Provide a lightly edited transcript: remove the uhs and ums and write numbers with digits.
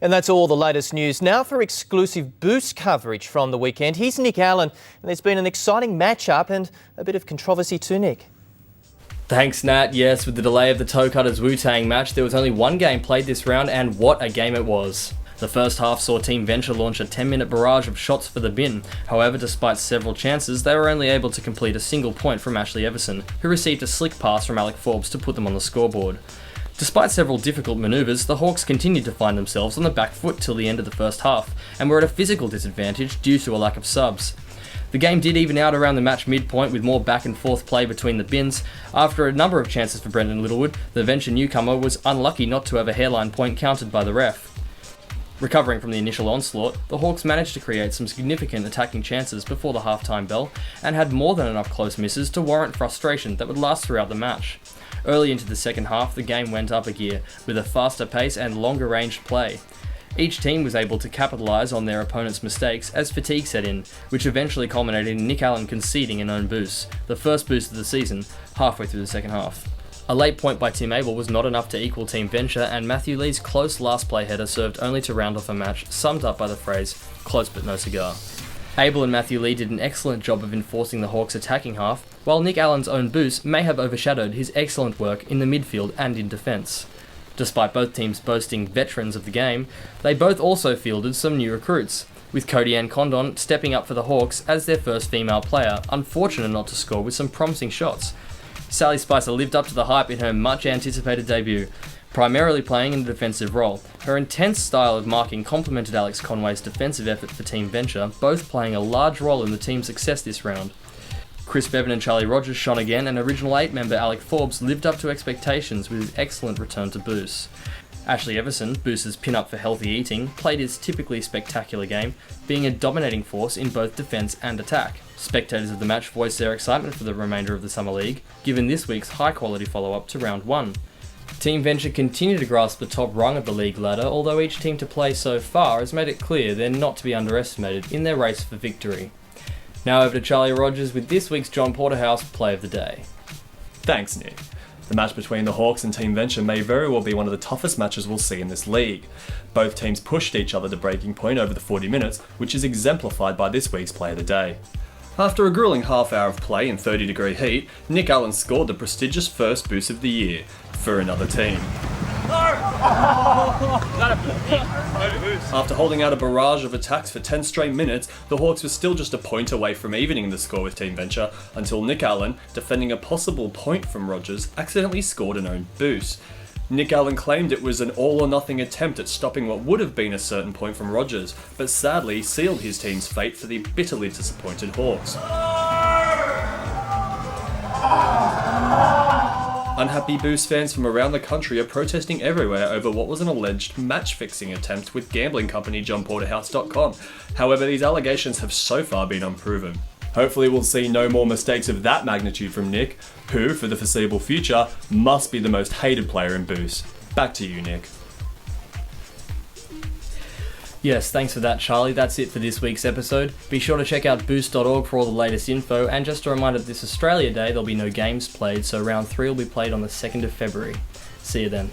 And that's all the latest news. Now for exclusive Buce coverage from the weekend. Here's Nick Allen, and there's been an exciting matchup and a bit of controversy too, Nick. Thanks, Nat. Yes, with the delay of the Toecutters Wu-Tang match, there was only one game played this round, and what a game it was. The first half saw Team Venture launch a 10-minute barrage of shots for the bin. However, despite several chances, they were only able to complete a single point from Ashley Everson, who received a slick pass from Alec Forbes to put them on the scoreboard. Despite several difficult manoeuvres, the Hawks continued to find themselves on the back foot till the end of the first half, and were at a physical disadvantage due to a lack of subs. The game did even out around the match midpoint with more back and forth play between the bins. After a number of chances for Brendan Littlewood, the Venture newcomer was unlucky not to have a hairline point counted by the ref. Recovering from the initial onslaught, the Hawks managed to create some significant attacking chances before the halftime bell, and had more than enough close misses to warrant frustration that would last throughout the match. Early into the second half, the game went up a gear, with a faster pace and longer ranged play. Each team was able to capitalise on their opponent's mistakes as fatigue set in, which eventually culminated in Nick Allen conceding an own Buce, the first Buce of the season, halfway through the second half. A late point by Tim Abel was not enough to equal Team Venture, and Matthew Lee's close last play header served only to round off a match summed up by the phrase, "close but no cigar." Abel and Matthew Lee did an excellent job of enforcing the Hawks' attacking half, while Nick Allen's own Buce may have overshadowed his excellent work in the midfield and in defence. Despite both teams boasting veterans of the game, they both also fielded some new recruits, with Cody Ann Condon stepping up for the Hawks as their first female player, unfortunate not to score with some promising shots. Sally Spicer lived up to the hype in her much-anticipated debut, primarily playing in a defensive role. Her intense style of marking complemented Alex Conway's defensive effort for Team Venture, both playing a large role in the team's success this round. Chris Bevan and Charlie Rogers shone again, and original 8-member Alec Forbes lived up to expectations with his excellent return to Buce. Ashley Everson, Buce's pin-up for healthy eating, played his typically spectacular game, being a dominating force in both defence and attack. Spectators of the match voiced their excitement for the remainder of the Summer League, given this week's high-quality follow-up to Round 1. Team Venture continue to grasp the top rung of the league ladder, although each team to play so far has made it clear they're not to be underestimated in their race for victory. Now over to Charlie Rogers with this week's John Porterhouse Play of the Day. Thanks, Nick. The match between the Hawks and Team Venture may very well be one of the toughest matches we'll see in this league. Both teams pushed each other to breaking point over the 40 minutes, which is exemplified by this week's Play of the Day. After a grueling half hour of play in 30-degree heat, Nick Allen scored the prestigious first Buce of the year for another team. After holding out a barrage of attacks for 10 straight minutes, the Hawks were still just a point away from evening the score with Team Venture until Nick Allen, defending a possible point from Rogers, accidentally scored an own Buce. Nick Allen claimed it was an all-or-nothing attempt at stopping what would have been a certain point from Rogers, but sadly sealed his team's fate for the bitterly disappointed Hawks. Unhappy Buce fans from around the country are protesting everywhere over what was an alleged match-fixing attempt with gambling company JohnPorterhouse.com. However, these allegations have so far been unproven. Hopefully we'll see no more mistakes of that magnitude from Nick, who, for the foreseeable future, must be the most hated player in Buce. Back to you, Nick. Yes, thanks for that, Charlie. That's it for this week's episode. Be sure to check out Buce.org for all the latest info, and just a reminder that this Australia Day there'll be no games played, so round 3 will be played on the 2nd of February. See you then.